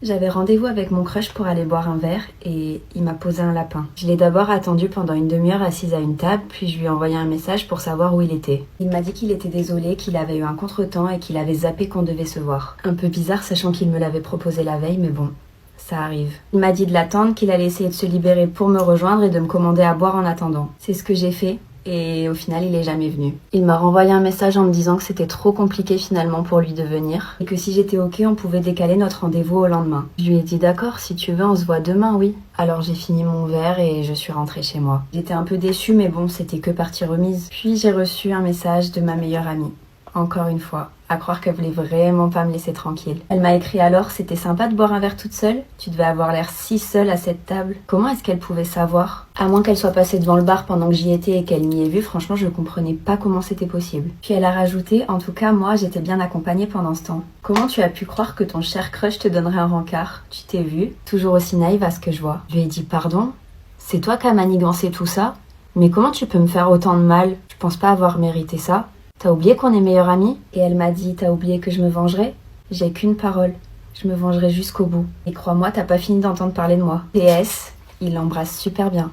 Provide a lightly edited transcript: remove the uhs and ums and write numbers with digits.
J'avais rendez-vous avec mon crush pour aller boire un verre et il m'a posé un lapin. Je l'ai d'abord attendu pendant une demi-heure assise à une table, puis je lui ai envoyé un message pour savoir où il était. Il m'a dit qu'il était désolé, qu'il avait eu un contretemps et qu'il avait zappé qu'on devait se voir. Un peu bizarre sachant qu'il me l'avait proposé la veille, mais bon, ça arrive. Il m'a dit de l'attendre, qu'il allait essayer de se libérer pour me rejoindre et de me commander à boire en attendant. C'est ce que j'ai fait. Et au final, il est jamais venu. Il m'a renvoyé un message en me disant que c'était trop compliqué finalement pour lui de venir et que si j'étais ok, on pouvait décaler notre rendez-vous au lendemain. Je lui ai dit d'accord, si tu veux, on se voit demain, oui. Alors j'ai fini mon verre et je suis rentrée chez moi. J'étais un peu déçue, mais bon, c'était que partie remise. Puis j'ai reçu un message de ma meilleure amie. Encore une fois, à croire qu'elle voulait vraiment pas me laisser tranquille. Elle m'a écrit alors, c'était sympa de boire un verre toute seule. Tu devais avoir l'air si seule à cette table. Comment est-ce qu'elle pouvait savoir? À moins qu'elle soit passée devant le bar pendant que j'y étais et qu'elle m'y ait vu, franchement je comprenais pas comment c'était possible. Puis elle a rajouté, en tout cas moi j'étais bien accompagnée pendant ce temps. Comment tu as pu croire que ton cher crush te donnerait un rencard? Tu t'es vue, toujours aussi naïve à ce que je vois. Je lui ai dit pardon? C'est toi qui as manigancé tout ça? Mais comment tu peux me faire autant de mal? Je pense pas avoir mérité ça. T'as oublié qu'on est meilleures amies? Et elle m'a dit, t'as oublié que je me vengerai? J'ai qu'une parole. Je me vengerai jusqu'au bout. Et crois-moi, t'as pas fini d'entendre parler de moi. PS, il l'embrasse super bien.